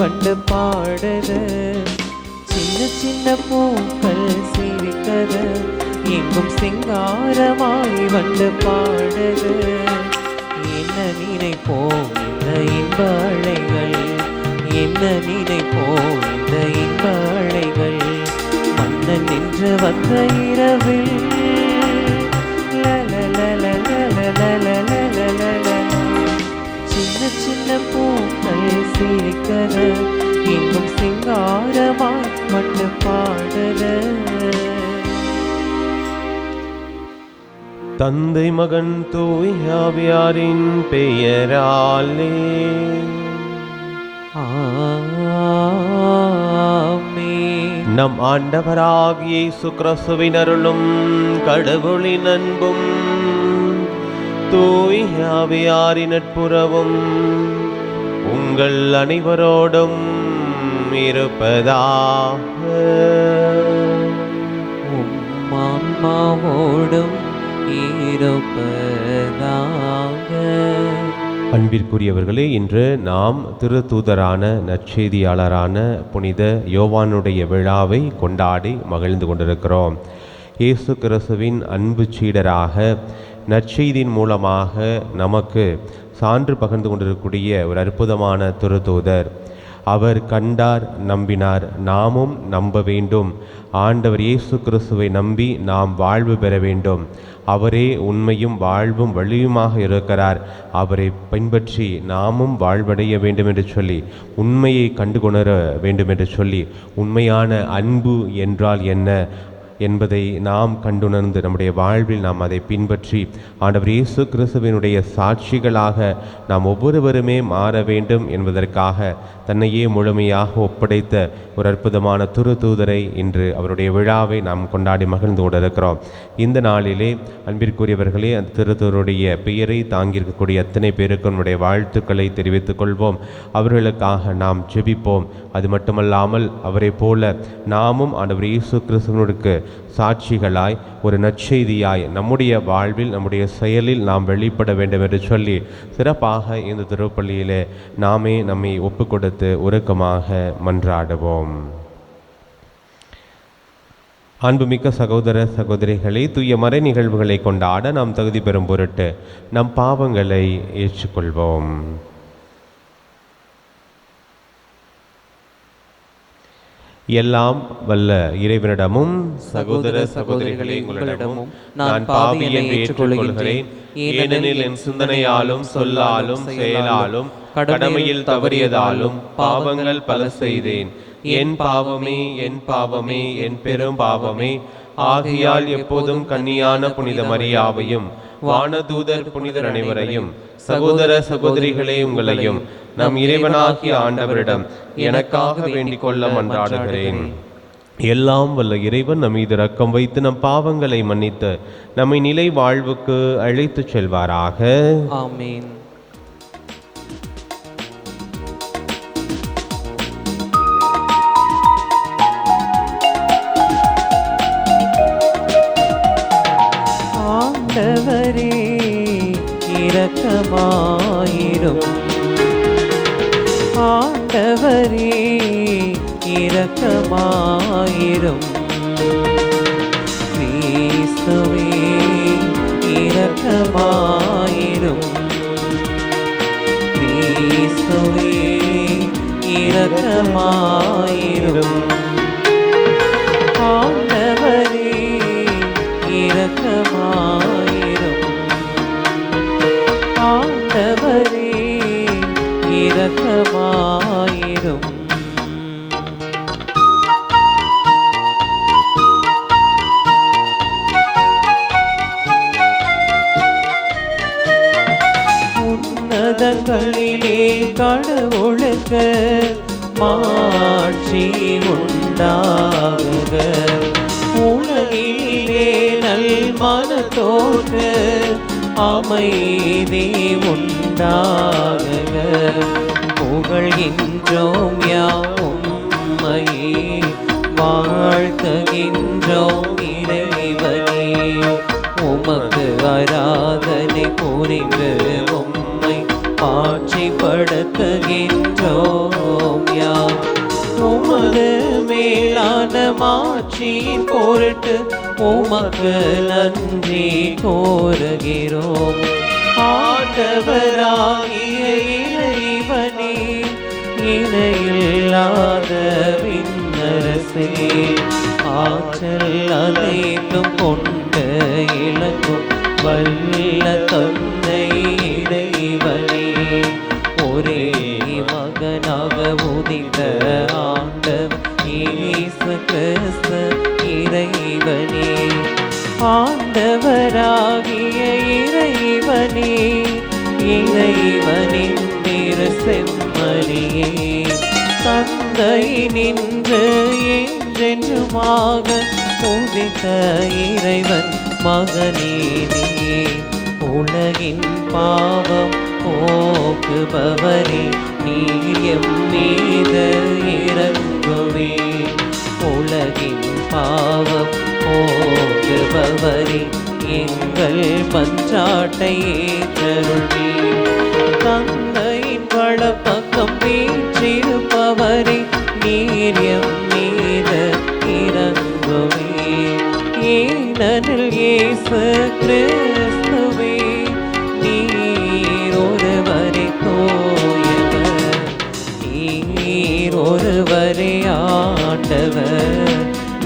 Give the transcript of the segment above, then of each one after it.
வந்து பாடுது. சின்ன சின்ன பூக்கள் சிரிக்கிறது, எங்கும் சிங்காரமாய் வந்து பாடுது. என்ன நினைப்போம் இந்த இன்ப அலைகள், என்ன நினைப்போம் இந்த இன்ப அலைகள். மன்னன் நின்று வந்த இரவில் சின்ன சின்ன பூக்கள் சிரிக்கிற, எங்கும் சிங்காரமாய் வந்து பாடுற. தந்தை மகன் தூய் ஆவியாரின் பெயராலே ஆமென். நம் ஆண்டவராகிய இயேசு கிறிஸ்துவின் அருளும் கடவுளின் அன்பும் தூய் ஆவியாரின் நட்புறவும் உங்கள் அனைவரோடும் இருப்பதாக. ஆன்மாவோடும் இருப்பதாக. அன்பிற்குரியவர்களே, இன்று நாம் திருத்தூதரான நற்செய்தியாளரான புனித யோவானுடைய விழாவை கொண்டாடி மகிழ்ந்து கொண்டிருக்கிறோம். இயேசு கிறிஸ்துவின் அன்பு சீடராக நற்செய்தியின் மூலமாக நமக்கு சான்று பகிர்ந்து கொண்டிருக்கக்கூடிய ஒரு அற்புதமான திருத்தூதர். அவர் கண்டார், நம்பினார், நாமும் நம்ப வேண்டும். ஆண்டவர் இயேசு கிறிஸ்துவை நம்பி நாம் வாழ்வு பெற வேண்டும். அவரே உண்மையும் வாழ்வும் வழியுமாக இருக்கிறார். அவரை பின்பற்றி நாமும் வாழ்வடைய வேண்டும் என்று சொல்லி, உண்மையை கண்டுகொணர வேண்டும் என்று சொல்லி, உண்மையான அன்பு என்றால் என்ன என்பதை நாம் கண்டுணர்ந்து நம்முடைய வாழ்வில் நாம் அதை பின்பற்றி ஆண்டவர் இயேசு கிறிஸ்துவினுடைய சாட்சிகளாக நாம் ஒவ்வொருவருமே மாற வேண்டும் என்பதற்காக தன்னையே முழுமையாக ஒப்படைத்த ஒரு அற்புதமான திருத்தூதரை இன்று அவருடைய விழாவை நாம் கொண்டாடி மகிழ்ந்து கொண்டிருக்கிறோம். இந்த நாளிலே அன்பிற்குரியவர்களே, அந்த திருத்தூதருடைய பெயரை தாங்கியிருக்கக்கூடிய அத்தனை பேருக்கு நம்முடைய வாழ்த்துக்களை தெரிவித்துக் கொள்வோம். அவர்களுக்காக நாம் ஜெபிப்போம். அது மட்டுமல்லாமல் அவரை போல நாமும் ஆண்டவர் இயேசு கிறிஸ்துவினுக்கு சாட்சிகளாய் ஒரு நற்செய்தியாய் நம்முடைய வாழ்வில் நம்முடைய செயலில் நாம் வெளிப்பட வேண்டும் என்று சொல்லி சிறப்பாக இந்த திருப்பள்ளியிலே நாமே நம்மை ஒப்பு கொடுத்து உருக்கமாக மன்றாடுவோம். அன்புமிக்க சகோதர சகோதரிகளை, தூய மறை நிகழ்வுகளை கொண்டாட நாம் தகுதி பெறும் பொருட்டு நம் பாவங்களை ஏற்றுக்கொள்வோம். எல்லாம் வல்ல இறைவனிடமும் சகோதர சகோதரிகளே உங்களிடமும் நான் பாவி என்று ஏற்றுக்கொள்கிறேன். ஏனெனில் என் சிந்தனையாலும் சொல்லாலும் செயலாலும் கடமையில் தவறியதாலும் பாவங்கள் பல செய்தேன். என் பாவமே, என் பாவமே, என் பெரும் பாவமே. ஆகையால் எப்போதும் கன்னியான புனித மரியாவையும் வானதூதர் புனிதர் அனைவரையும் சகோதர சகோதரிகளே உங்களையும் நம் இறைவனாகிய ஆண்டவரிடம் எனக்காக வேண்டிக் கொள்ள மன்றாடுகிறேன். எல்லாம் வல்ல இறைவன் நம் மீது இரக்கம் வைத்து நம் பாவங்களை மன்னித்து நம்மை நிலை வாழ்வுக்கு அழைத்துச் செல்வாராக. ஆமென். ஆண்டவரே இரக்கமாயிரும், ஆண்டவரே இரக்கமாயிரும். கிறிஸ்துவே இரக்கமாயிரும், கிறிஸ்துவே இரக்கமாயிரும். ஆண்டவரே இரக்கமாயிரும், ஆண்டவரே இரக்கமாயிரும். உன்னதங்களிலே கடவுளுக்கு மாட்சி உண்டாகுக. உலகிலே நல் மனத்தோடு அமைதி உண்டாகுக. புகழ்கின்றோம் யாவும் உம்மையே, வாழ்த்துகின்றோம் இறைவனே. உமக்கு ஆராதனை புரிந்து உம்மை மாட்சிப்படுத்துகின்றோம் யாம். உமது மேலான மாட்சியின் பொருட்டு உமக்கு நன்றி கோருகிறோம். ஆண்டவராகிய இறைவனே, இணையில்லாத விண்ணரசே, ஆற்றல் அனைத்தும் கொண்ட இலங்கும் வல்ல தந்தை இறைவனே, ஒரே மகனாக உதித்த ஆண்டவர் இயேசு கிறிஸ்து இறைவனே, ஆண்டவராகிய இறைவனே, இறைவனின் திரு செம்மறியே, தந்தை நின்று என்றென்றுமாக உதித்த இறைவன் மகனே நீ, உலகின் பாவம் போக்குபவரே, நீர் எம் மீது இறங்குவே. உலகின் பாவம் போக்குபவரே, எங்கள் மன்றாட்டை ஏற்றருள்வே. தந்தையின் வலப்பக்கம் வீற்றிருப்பவரே, நீர் எம் மீது இறங்குவே. ஏனெனில் இயேசு கிறிஸ்துவே, நீர் ஒருவரே தூயவர், நீர் ஒருவரே ஆண்டவர்,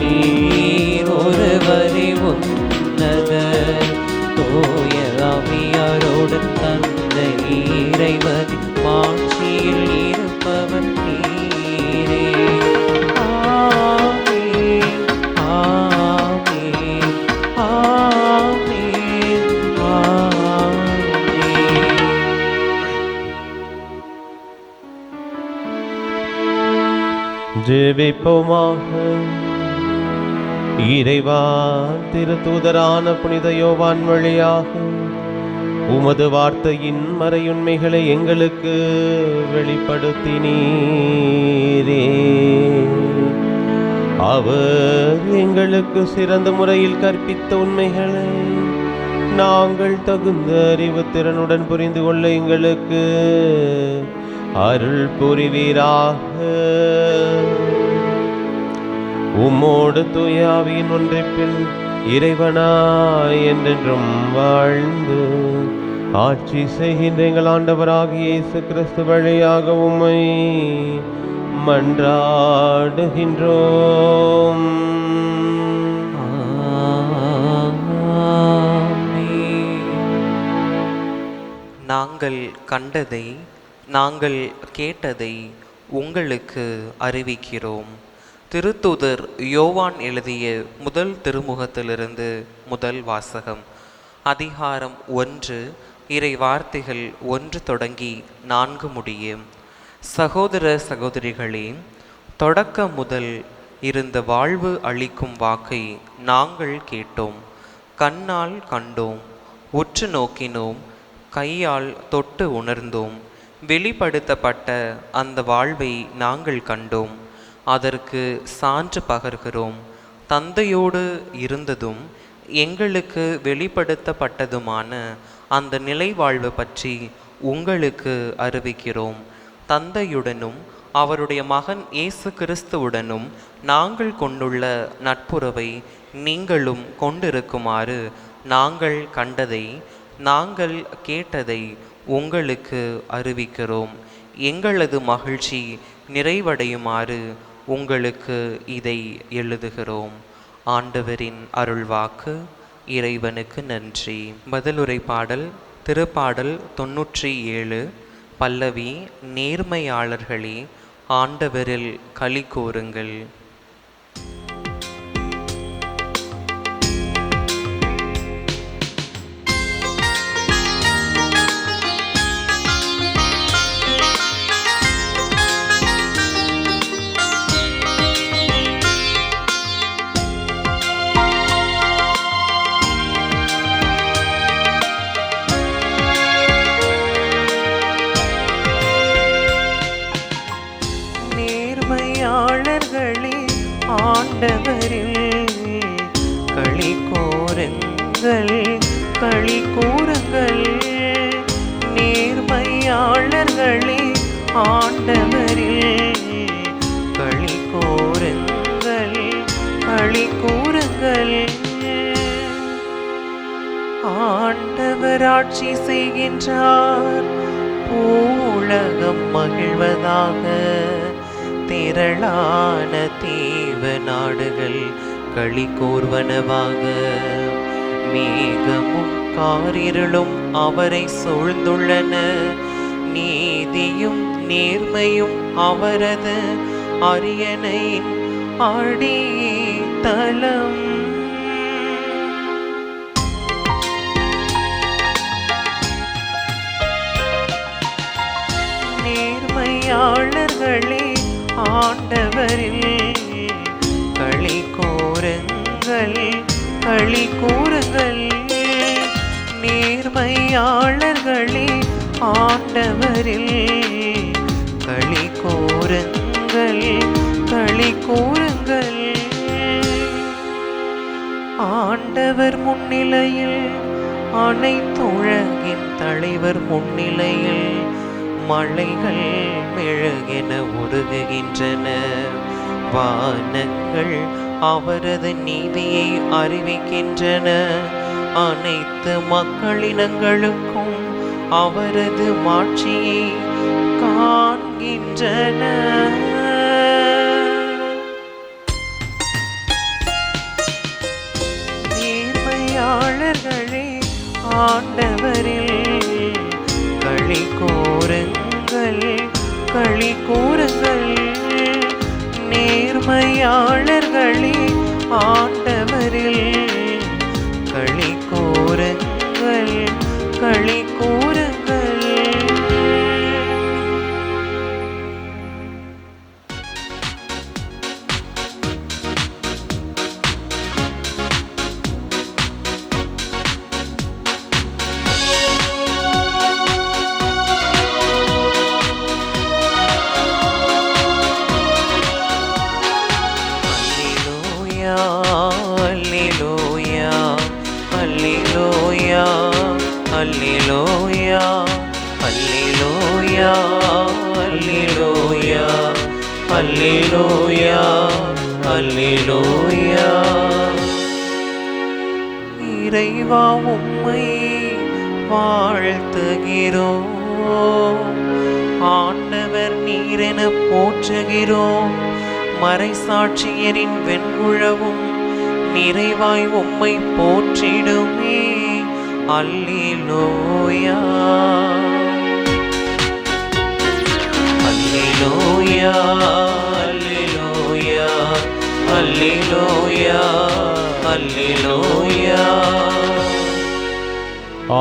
நீர் ஒருவரே உன்னதர், தூய ஆவியாரோடு தந்தை இறைவன் மாட்சியில் இருப்பவர் நீரே. ஆமென், ஆமென், ஆமென், ஆமென். ஜெபிப்போமாக. இறைவா, திருத்தூதரான புனித யோவான் வழியாக உமது வார்த்தையின் மறையுண்மைகளை எங்களுக்கு வெளிப்படுத்தினீரே. அவர் எங்களுக்கு சிறந்த முறையில் கற்பித்த உண்மைகளை நாங்கள் தகுந்த அறிவுத்திறனுடன் புரிந்து கொள்ள எங்களுக்கு அருள் புரிவீராக. உம்மோடு தூய ஆவியின் ஒன்றிப்பில் இறைவனாய் என்றென்றும் வாழ்ந்து ஆட்சி செய்கின்ற எங்கள் ஆண்டவராகிய இயேசு கிறிஸ்து வழியாக உம்மை மன்றாடுகின்றோம். நாங்கள் கண்டதை நாங்கள் கேட்டதை உங்களுக்கு அறிவிக்கிறோம். திருத்தூதர் யோவான் எழுதிய முதல் திருமுகத்திலிருந்து முதல் வாசகம். அதிகாரம் 1, இறை வார்த்தைகள் 1 தொடங்கி 4 முடியும். சகோதர சகோதரிகளே, தொடக்க முதல் இருந்த வாழ்வு அளிக்கும் வாக்கை நாங்கள் கேட்டோம், கண்ணால் கண்டோம், உற்று நோக்கினோம், கையால் தொட்டு உணர்ந்தோம். வெளிப்படுத்தப்பட்ட அந்த வாழ்வை நாங்கள் கண்டோம், அதற்கு சான்று பகர்கிறோம். தந்தையோடு இருந்ததும் எங்களுக்கு வெளிப்படுத்தப்பட்டதுமான அந்த நிலை வாழ்வு பற்றி உங்களுக்கு அறிவிக்கிறோம். தந்தையுடனும் அவருடைய மகன் இயேசு கிறிஸ்துவுடனும் நாங்கள் கொண்டுள்ள நட்புறவை நீங்களும் கொண்டிருக்குமாறு நாங்கள் கண்டதை நாங்கள் கேட்டதை உங்களுக்கு அறிவிக்கிறோம். எங்களது மகிழ்ச்சி நிறைவடையுமாறு உங்களுக்கு இதை எழுதுகிறோம். ஆண்டவரின் அருள்வாக்கு. இறைவனுக்கு நன்றி. பதிலுரை பாடல். திருப்பாடல் 97. பல்லவி. நேர்மையாளர்களே, ஆண்டவரில் களி கூறுங்கள். நேர்மையாளர்களே, ஆண்டவரில் களி கூறுங்கள், களி கூறுங்கள். நேர்மையாளர்களே, கூறுங்கள். ஆண்டவர் ஆட்சி செய்கின்றார், பூவுலகம் மகிழ்வதாக. திரளான தீவ நாடுகள் களி கூர்வனவாக. மேகமும் காரிருளும் அவரை சூழ்ந்துள்ளன. நீதியும் நேர்மையும் அவரது அரியணையின் அடித்தளம். நேர்மையாளர்களே, ஆண்டவரில் களி கூறுங்கள், களி கூறுங்கள். நேர்மையாளர்களே, ஆண்டவரில் களி கூறுங்கள், களி கூறுங்கள். ஆண்டவர் முன்னிலையில், அனைத்துலகின் தலைவர் முன்னிலையில் மலைகள் மெழுகென உருகுகின்றன. வானங்கள் அவரது நீதியை அறிவிக்கின்றன. அனைத்து மக்களினங்களுக்கும் அவரது மாட்சியை காண்கின்றன. நேர்மையாளர்களே, ஆண்டவரில் களி கூறுங்கள், களி கூறுங்கள். நேர்மையாளர்களே, ஆண்டவரில் களி கூறுங்கள், களி கூறுங்கள். Alleluia, Alleluia, Alleluia, Alleluia, Alleluia, Alleluia. இறைவா, உம்மை வாழ்த்துகிறோம். ஆண்டவர் நீரென போற்றுகிறோம். மறைசாட்சியரின் வெண்குழவும் நிறைவாய் உம்மை போற்றிடுமே. அல்லேலூயா, அல்லேலூயா, அல்லேலூயா, அல்லேலூயா, அல்லேலூயா.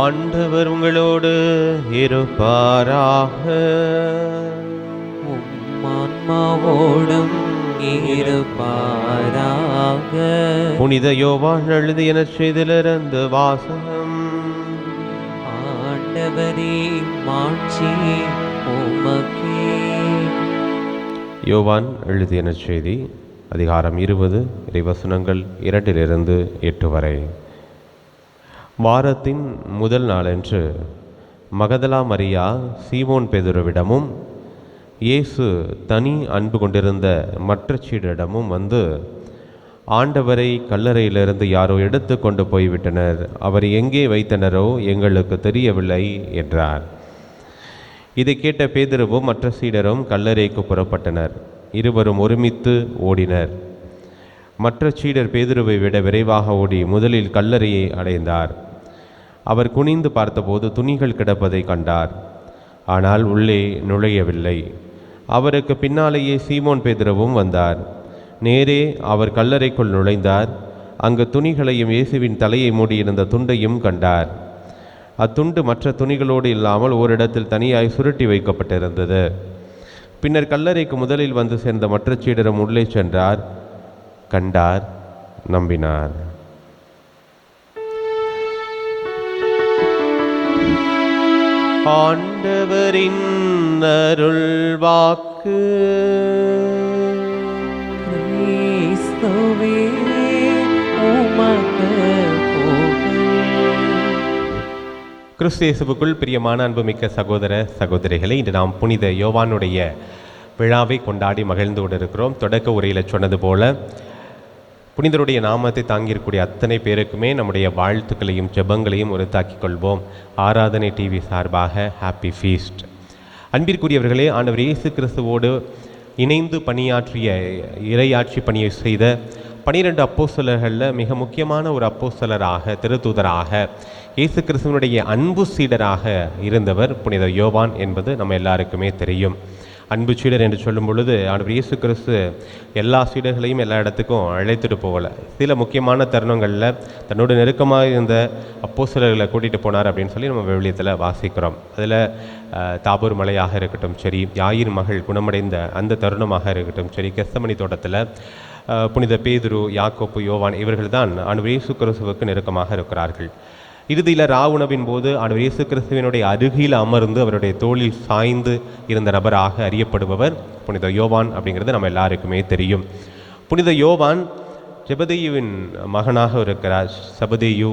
ஆண்டவர் உங்களோடு இருப்பாராக. ஆன்மாவோடும் இருப்பாராக. புனித யோவான் எழுதிய நற்செய்தியிலிருந்து வாசகம். ஆண்டவரே, மாட்சி உமக்கே. யோவான் எழுதிய நற்செய்தி அதிகாரம் 20 இறைவசனங்கள் 2-8 வரை. வாரத்தின் முதல் நாளன்று மகதலா மரியா சீமோன் பேதுருவிடமும் இயேசு தனி அன்பு கொண்டிருந்த மற்ற சீடரிடமும் வந்து, ஆண்டவரை கல்லறையிலிருந்து யாரோ எடுத்து கொண்டு போய்விட்டனர், அவர் எங்கே வைத்தனரோ எங்களுக்கு தெரியவில்லை என்றார். இதை கேட்ட பேதுருவும் மற்ற சீடரும் கல்லறைக்கு புறப்பட்டனர். இருவரும் ஒருமித்து ஓடினர். மற்ற சீடர் பேதுருவை விட விரைவாக ஓடி முதலில் கல்லறையை அடைந்தார். அவர் குனிந்து பார்த்தபோது துணிகள் கிடப்பதை கண்டார். ஆனால் உள்ளே நுழையவில்லை. அவருக்கு பின்னாலேயே சீமோன் பேதுருவும் வந்தார். நேரே அவர் கல்லறைக்குள் நுழைந்தார். அங்கு துணிகளையும் இயேசுவின் தலையை மூடியிருந்த துண்டையும் கண்டார். அத்துண்டு மற்ற துணிகளோடு இல்லாமல் ஓரிடத்தில் தனியாய் சுருட்டி வைக்கப்பட்டிருந்தது. பின்னர் கல்லறைக்கு முதலில் வந்து சேர்ந்த மற்ற சீடரும் உள்ளே சென்றார், கண்டார், நம்பினார். ஆண்டவரின் அருள் வாக்கு. கிறிஸ்துவே, உமக்கு கிறிஸ்து இயேசுவுக்குள் பிரியமான அன்புமிக்க சகோதர சகோதரிகளை, இன்று நாம் புனித யோவானுடைய விழாவை கொண்டாடி மகிழ்ந்து கொண்டிருக்கிறோம். தொடக்க உரையில் சொன்னது போல புனிதருடைய நாமத்தை தாங்கியிருக்கக்கூடிய அத்தனை பேருக்குமே நம்முடைய வாழ்த்துக்களையும் ஜெபங்களையும் உரித்தாக்கிக் கொள்வோம். ஆராதனை டிவி சார்பாக ஹாப்பி ஃபீஸ்ட். அன்பிற்குரியவர்களே, ஆண்டவர் இயேசு கிறிஸ்துவோடு இணைந்து பணியாற்றிய இறையாட்சி பணியை செய்த 12 அப்போஸ்தலர்களில் மிக முக்கியமான ஒரு அப்போஸ்தலராக, திருத்தூதராக, இயேசு கிறிஸ்துவனுடைய அன்பு சீடராக இருந்தவர் புனித யோவான் என்பது நம்ம எல்லாருக்குமே தெரியும். அன்பு சீடர் என்று சொல்லும் பொழுது ஆண்டவர் இயேசு கிறிஸ்து எல்லா சீடர்களையும் எல்லா இடத்துக்கும் அழைத்துட்டு போகலை. சில முக்கியமான தருணங்களில் தன்னோட நெருக்கமாக இருந்த அப்போஸ்தலர்களை கூட்டிகிட்டு போனார் அப்படின்னு சொல்லி நம்ம விவிலியத்தில் வாசிக்கிறோம். அதில் தாபூர் மலையாக இருக்கட்டும் சரி, யாயிர் மகள் குணமடைந்த அந்த தருணமாக இருக்கட்டும் சரி, கெத்சமனி தோட்டத்தில் புனித பேதுரு, யாக்கோப்பு, யோவான் இவர்கள் தான் ஆண்டவர் இயேசு கிறிஸ்துவுக்கு நெருக்கமாக இருக்கிறார்கள். இறுதியில் ராவுணவின் போது ஆண்டவர் இயேசு கிறிஸ்துவினுடைய அருகில் அமர்ந்து அவருடைய தோளில் சாய்ந்து இருந்த நபராக அறியப்படுபவர் புனித யோவான் அப்படிங்கிறது நம்ம எல்லாருக்குமே தெரியும். புனித யோவான் ஜெபதேயுவின் மகனாக இருக்கிறார். சபதேயு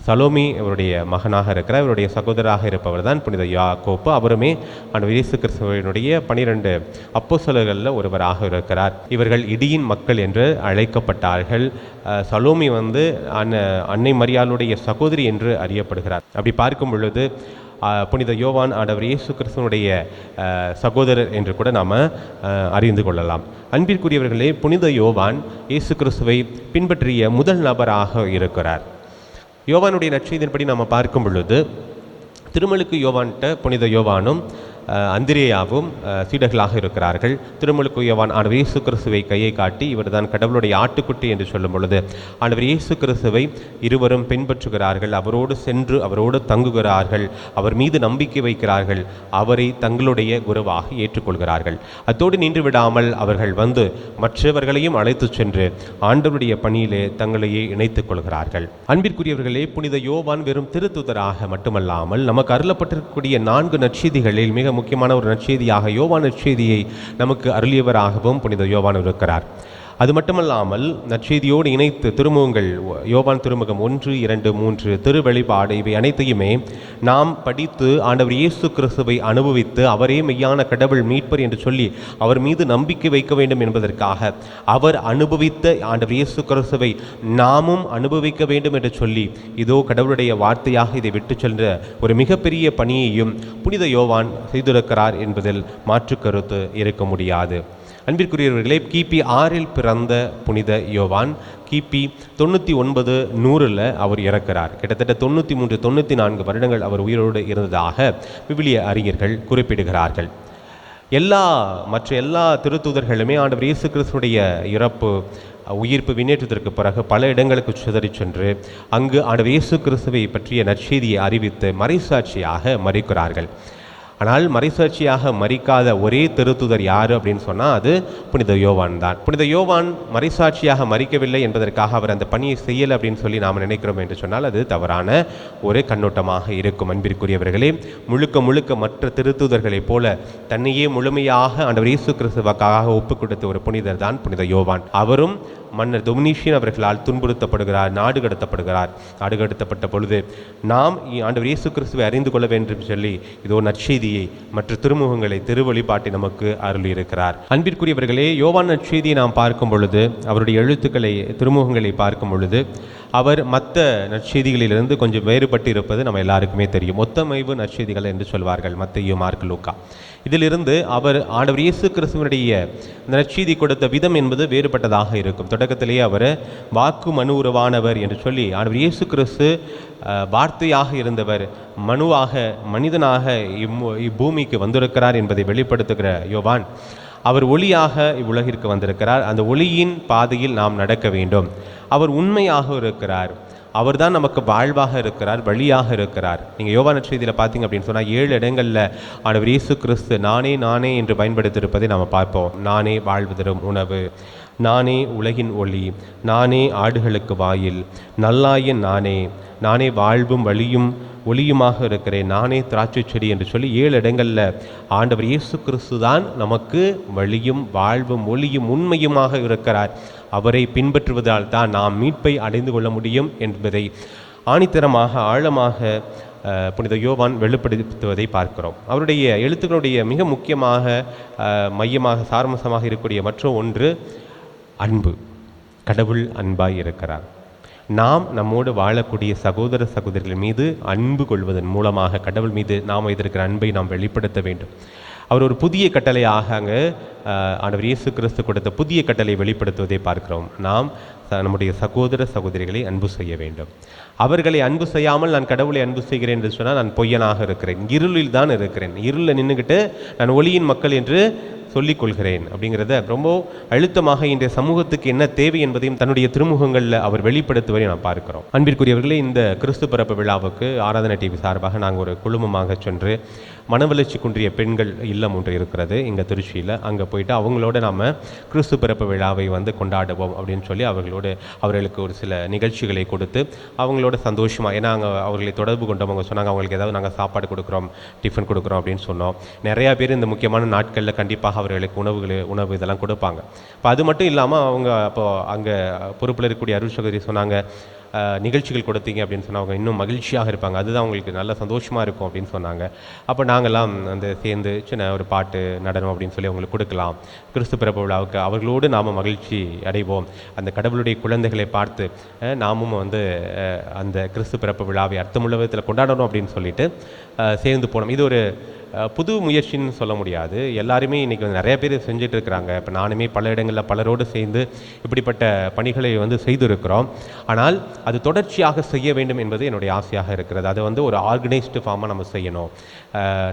சலோமி அவருடைய மகனாக இருக்கிறார். இவருடைய சகோதராக இருப்பவர் தான் புனித யாக்கோப்பு. அவருமே ஆண்டவர் இயேசு கிறிஸ்துவினுடைய 12 அப்போஸ்தலர்களில் ஒருவராக இருக்கிறார். இவர்கள் இடியின் மக்கள் என்று அழைக்கப்பட்டார்கள். சலோமி அன்னை மரியாளுடைய சகோதரி என்று அறியப்படுகிறார். அப்படி பார்க்கும் பொழுது புனித யோவான் ஆண்டவர் இயேசு கிறிஸ்துவனுடைய சகோதரர் என்று கூட நாம் அறிந்து கொள்ளலாம். அன்பிற்குரியவர்களே, புனித யோவான் இயேசு கிறிஸ்துவை பின்பற்றிய முதல் நபராக இருக்கிறார். யோவானுடைய நற்செய்தியின்படி நாம் பார்க்கும் பொழுது திருமுழுக்கு யோவான்கிட்ட புனித யோவானும் அந்திரேயாவும் சீடர்களாக இருக்கிறார்கள். திருமுழுக்கு யோவான் ஆண்டவர் இயேசு கிறிஸ்துவை கையை காட்டி இவர் தான் கடவுளுடைய ஆட்டுக்குட்டி என்று சொல்லும் பொழுது ஆண்டவர் இயேசு கிறிஸ்துவை இருவரும் பின்பற்றுகிறார்கள். அவரோடு சென்று அவரோடு தங்குகிறார்கள். அவர் மீது நம்பிக்கை வைக்கிறார்கள். அவரை தங்களுடைய குருவாக ஏற்றுக்கொள்கிறார்கள். அத்தோடு நின்று விடாமல் அவர்கள் மற்றவர்களையும் அழைத்து சென்று ஆண்டவருடைய பணியிலே தங்களையே இணைத்துக் கொள்கிறார்கள். அன்பிற்குரியவர்களே, புனித யோவான் வெறும் திருத்துதராக மட்டுமல்லாமல் நமக்கு அருளப்பட்டிருக்கக்கூடிய 4 நற்செய்திகளில் மிக முக்கியமான ஒரு நற்செய்தியாக யோவான் நற்செய்தியை நமக்கு அருளியவராகவும் புனித யோவான் இருக்கிறார். அது மட்டுமல்லாமல் நற்செய்தியோடு இணைத்து திருமுகங்கள், யோவான் திருமுகம் 1, 2, 3, திருவெளிப்பாடு இவை அனைத்தையுமே நாம் படித்து ஆண்டவர் இயேசு கிறிஸ்துவை அனுபவித்து அவரே மெய்யான கடவுள் மீட்பர் என்று சொல்லி அவர் மீது நம்பிக்கை வைக்க வேண்டும் என்பதற்காக அவர் அனுபவித்த ஆண்டவர் இயேசு கிறிஸ்துவை நாமும் அனுபவிக்க வேண்டும் என்று சொல்லி இதோ கடவுளுடைய வார்த்தையாக இதை விட்டு சென்ற ஒரு மிகப்பெரிய பணியையும் புனித யோவான் செய்திருக்கிறார் என்பதில் மாற்று கருத்து இருக்க முடியாது. அன்பிற்குரியவர்களே, கிபி 6 பிறந்த புனித யோவான் கிபி 99-100 அவர் இறக்கிறார். கிட்டத்தட்ட 93-94 வருடங்கள் அவர் உயிரோடு இருந்ததாக விவிலிய அறிஞர்கள் குறிப்பிடுகிறார்கள். மற்ற எல்லா திருத்தூதர்களுமே ஆண்டவர் இயேசு கிறிஸ்துடைய இறப்பு, உயிர்ப்பு, விண்ணேற்றத்திற்கு பிறகு பல இடங்களுக்கு சிதறி சென்று அங்கு ஆண்டவர் இயேசு கிறிஸ்துவை பற்றிய நற்செய்தியை அறிவித்து மறைசாட்சியாக மறிக்கிறார்கள். ஆனால் மறைசாட்சியாக மறிக்காத ஒரே திருத்துதர் யார் அப்படின்னு சொன்னால் அது புனித யோவான் தான். புனித யோவான் மறைசாட்சியாக மறிக்கவில்லை என்பதற்காக அவர் அந்த பணியை செய்யலை அப்படின்னு சொல்லி நாம் நினைக்கிறோம் என்று சொன்னால் அது தவறான ஒரு கண்ணோட்டமாக இருக்கும். அன்பிற்குரியவர்களே, முழுக்க மற்ற திருத்துதர்களைப் போல தன்னையே முழுமையாக ஆண்டவர் இயேசு கிறிஸ்துவுக்காக ஒப்புக் கொடுத்த ஒரு புனிதர் தான் புனித யோவான். அவரும் மன்னர் டொமினிஷியன் அவர்களால் துன்புறுத்தப்படுகிறார், நாடு கடத்தப்பட்ட பொழுது நாம் ஆண்டவர் இயேசு கிறிஸ்துவை அறிந்து கொள்ள வேண்டும் சொல்லி இதோ நற்செய்தியை, மற்ற திருமுகங்களை, திருவழிபாட்டை நமக்கு அருளியிருக்கிறார். அன்பிற்குரியவர்களே, யோவான் நற்செய்தியை நாம் பார்க்கும் பொழுது, அவருடைய எழுத்துக்களை, திருமுகங்களை பார்க்கும் பொழுது அவர் மற்ற நற்செய்திகளிலிருந்து கொஞ்சம் வேறுபட்டு இருப்பது நம்ம எல்லாருக்குமே தெரியும். ஒத்தமைவு நற்செய்திகள் என்று சொல்வார்கள் மத்தேயு, மார்க்கு, லூக்கா. இதிலிருந்து அவர் ஆண்டவர் இயேசு கிறிஸ்துவனுடைய நற்செய்தி கொடுத்த விதம் என்பது வேறுபட்டதாக இருக்கும். தொடக்கத்திலேயே அவர் வாக்கு மனு உருவானவர் என்று சொல்லி ஆண்டவர் இயேசு கிறிஸ்து வார்த்தையாக இருந்தவர், மனுவாக, மனிதனாக இப்பூமிக்கு வந்திருக்கிறார் என்பதை வெளிப்படுத்துகிற யோவான் அவர் ஒளியாக இவ்வுலகிற்கு வந்திருக்கிறார். அந்த ஒளியின் பாதையில் நாம் நடக்க வேண்டும். அவர் உண்மையாக இருக்கிறார். அவர் தான் நமக்கு வாழ்வாக இருக்கிறார், வழியாக இருக்கிறார். நீங்கள் யோவான் நற்செய்தியில் பார்த்தீங்க அப்படின்னு சொன்னால் 7 இடங்களில் ஆண்டவர் இயேசு கிறிஸ்து நானே என்று பயன்படுத்தியிருப்பதை நாம் பார்ப்போம். நானே வாழ்வு தரும் உணவு, நானே உலகின் ஒளி, நானே ஆடுகளுக்கு வாயில், நல்லாயன் நானே வாழ்வும் வழியும் ஒளியுமாக இருக்கிறேன், நானே திராட்சை செடி என்று சொல்லி 7 இடங்களில் ஆண்டவர் இயேசு கிறிஸ்து தான் நமக்கு வழியும் வாழ்வும் ஒளியும் உண்மையுமாக இருக்கிறார். அவரை பின்பற்றுவதால் தான் நாம் மீட்பை அடைந்து கொள்ள முடியும் என்பதை ஆணித்தரமாக, ஆழமாக புனித யோவான் வெளிப்படுத்துவதை பார்க்கிறோம். அவருடைய எழுத்துக்களுடைய மிக முக்கியமாக, மையமாக, சாரமசமாக இருக்கக்கூடிய மற்ற ஒன்று அன்பு. கடவுள் அன்பாய் இருக்கிறார். நாம் நம்மோடு வாழக்கூடிய சகோதர சகோதரிகள் மீது அன்பு கொள்வதன் மூலமாக கடவுள் மீது நாம் வைத்திருக்கிற அன்பை நாம் வெளிப்படுத்த வேண்டும். அவர் ஒரு புதிய கட்டளையாக அங்கே ஆண்டவர் இயேசு கிறிஸ்து கொடுத்த புதிய கட்டளை வெளிப்படுத்துவதை பார்க்கிறோம். நாம் நம்முடைய சகோதர சகோதரிகளை அன்பு செய்ய வேண்டும். அவர்களை அன்பு செய்யாமல் நான் கடவுளை அன்பு செய்கிறேன் என்று சொன்னால் நான் பொய்யனாக இருக்கிறேன், இருளில் தான் இருக்கிறேன், இருளில் நின்றுக்கிட்டு நான் ஒளியின் மக்கள் என்று சொல்லிக் கொள்கிறேன் அப்படிங்கிறத ரொம்ப அழுத்தமாக இன்றைய சமூகத்துக்கு என்ன தேவை என்பதையும் தன்னுடைய திருமுகங்களில் அவர் வெளிப்படுத்துவதை நாம் பார்க்கிறோம். அன்பிற்குரியவர்களே, இந்த கிறிஸ்து பிறப்பு விழாவுக்கு ஆராதனை டிவி சார்பாக நாங்கள் ஒரு குழுமமாக சென்று மனவளர்ச்சி குன்றிய பெண்கள் இல்லம் ஒன்று இருக்கிறது இங்கே திருச்சியில். அங்கே போயிட்டு அவங்களோட நாம் கிறிஸ்து பிறப்பு விழாவை கொண்டாடுவோம் அப்படின்னு சொல்லி அவர்களுக்கு ஒரு சில நிகழ்ச்சிகளை கொடுத்து அவங்களோட சந்தோஷமாக, ஏன்னா அவர்களை தொடர்பு கொண்டவங்க சொன்னாங்க அவங்களுக்கு ஏதாவது நாங்கள் சாப்பாடு கொடுக்குறோம், டிஃபன் கொடுக்குறோம் அப்படின்னு சொன்னோம். நிறையா பேர் இந்த முக்கியமான நாட்களில் கண்டிப்பாக அவர்களுக்கு உணவு இதெல்லாம் கொடுப்பாங்க. இப்போ அது மட்டும் இல்லாமல் அவங்க அப்போது அங்கே பொறுப்பில் இருக்கக்கூடிய அருள் சகோதரி சொன்னாங்க, நிகழ்ச்சிகள் கொடுத்தீங்க அப்படின்னு சொன்னால் அவங்க இன்னும் மகிழ்ச்சியாக இருப்பாங்க, அதுதான் அவங்களுக்கு நல்ல சந்தோஷமாக இருக்கும் அப்படின்னு சொன்னாங்க. அப்போ நாங்கள்லாம் சேர்ந்து சின்ன ஒரு பாட்டு நடனம் அப்படின்னு சொல்லி அவங்களுக்கு கொடுக்கலாம். கிறிஸ்து பிறப்பு விழாவுக்கு அவர்களோடு நாம் மகிழ்ச்சி அடைவோம், அந்த கடவுளுடைய குழந்தைகளை பார்த்து நாமும் அந்த கிறிஸ்து பிறப்பு விழாவை அர்த்தமுள்ள விதத்தில் கொண்டாடணும் அப்படின்னு சொல்லிட்டு சேர்ந்து போனோம். இது ஒரு புது முயற்சின்னு சொல்ல முடியாது, எல்லாருமே இன்றைக்கி நிறைய பேர் செஞ்சுட்டு இருக்கிறாங்க. இப்போ நானுமே பல இடங்களில் பலரோடு சேர்ந்து இப்படிப்பட்ட பணிகளை செய்திருக்கிறோம். ஆனால் அது தொடர்ச்சியாக செய்ய வேண்டும் என்பது என்னுடைய ஆசையாக இருக்கிறது. அதை ஒரு ஆர்கனைஸ்டு ஃபார்மாக நம்ம செய்யணும்.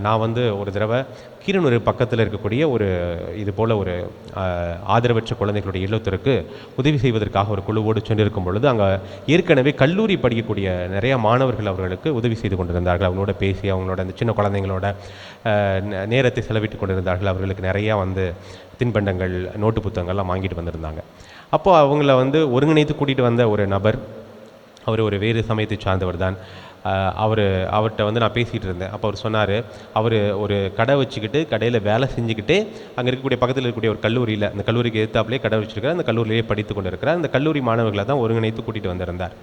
நான் ஒரு தடவை கீரனூர் பக்கத்தில் இருக்கக்கூடிய இது போல் ஒரு ஆதரவற்ற குழந்தைகளுடைய இல்லத்திற்கு உதவி செய்வதற்காக ஒரு குழுவோடு சென்றிருக்கும் பொழுது அங்கே ஏற்கனவே கல்லூரி படிக்கக்கூடிய நிறைய மாணவர்கள் அவர்களுக்கு உதவி செய்து கொண்டிருந்தார்கள். அவங்களோட பேசி அவங்களோட அந்த சின்ன குழந்தைங்களோட நேரத்தை செலவிட்டு கொண்டிருந்தார்கள். அவர்களுக்கு நிறையா தின்பண்டங்கள், நோட்டு புத்தகங்கள்லாம் வாங்கிட்டு வந்திருந்தாங்க. அப்போது அவங்கள ஒருங்கிணைத்து கூட்டிகிட்டு வந்த ஒரு நபர், அவர் ஒரு வேறு சமயத்தை சார்ந்தவர் தான். அவர்கிட்ட நான் பேசிகிட்டு இருந்தேன். அப்போ அவர் சொன்னார், அவர் ஒரு கடை வச்சுக்கிட்டு கடையில் வேலை செஞ்சுக்கிட்டே அங்கே இருக்கக்கூடிய பக்கத்தில் இருக்கக்கூடிய ஒரு கல்லூரியில், அந்த கல்லூரிக்கு எதிர்த்தாப்புலேயே கடை வச்சுருக்கார், அந்த கல்லூரியிலேயே படித்து கொண்டு இருக்கிறார். அந்த கல்லூரி மாணவர்களை தான் ஒருங்கிணைத்து கூட்டிகிட்டு வந்திருந்தார்.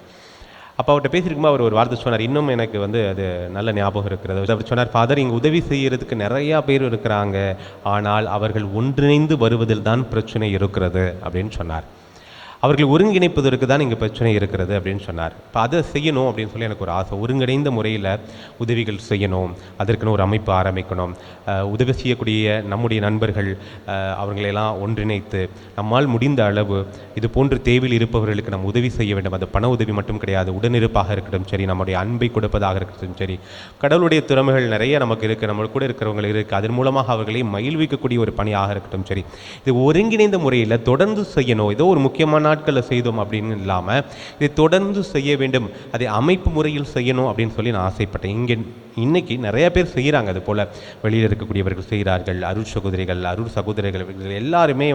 அப்போ அவர்கிட்ட பேசியிருக்கும்போது அவர் ஒரு வார்த்தை சொன்னார், இன்னும் எனக்கு அது நல்ல ஞாபகம் இருக்கிறது. அவர் சொன்னார், ஃபாதர், இங்கே உதவி செய்கிறதுக்கு நிறையா பேர் இருக்கிறாங்க, ஆனால் அவர்கள் ஒன்றிணைந்து வருவதில் தான் பிரச்சனை இருக்கிறது அப்படின்னு சொன்னார். அவர்கள் ஒருங்கிணைப்பதற்கு தான் இங்கே பிரச்சனை இருக்கிறது அப்படின்னு சொன்னார். இப்போ அதை செய்யணும் அப்படின்னு சொல்லி எனக்கு ஒரு ஆசை. ஒருங்கிணைந்த முறையில் உதவிகள் செய்யணும், அதற்குன்னு ஒரு அமைப்பு ஆரம்பிக்கணும். உதவி செய்யக்கூடிய நம்முடைய நண்பர்கள் அவர்களெல்லாம் ஒன்றிணைத்து நம்மால் முடிந்த அளவு இது போன்ற தேவையில் இருப்பவர்களுக்கு நம்ம உதவி செய்ய வேண்டும். அது பண உதவி மட்டும் கிடையாது, உடனிருப்பாக இருக்கட்டும் சரி, நம்முடைய அன்பை கொடுப்பதாக இருக்கட்டும் சரி. கடவுளுடைய திறமைகள் நிறைய நமக்கு இருக்குது, நம்ம கூட இருக்கிறவங்க இருக்குது, அதன் மூலமாக அவர்களை மகிழ்விக்கக்கூடிய ஒரு பணியாக இருக்கட்டும் சரி. இது ஒருங்கிணைந்த முறையில் தொடர்ந்து செய்யணும். ஏதோ ஒரு முக்கியமான நாட்களில் செய்தோம் அப்படின்னு இல்லாமல் இதை தொடர்ந்து செய்ய வேண்டும், அதை அமைப்பு முறையில் செய்யணும் அப்படின்னு சொல்லி நான் ஆசைப்பட்டேன். இன்னைக்கு நிறைய பேர் செய்கிறாங்க, அது போல் வெளியில் இருக்கக்கூடியவர்கள் செய்கிறார்கள், அருள் சகோதரிகள், அருள் சகோதரிகள் எல்லாருமே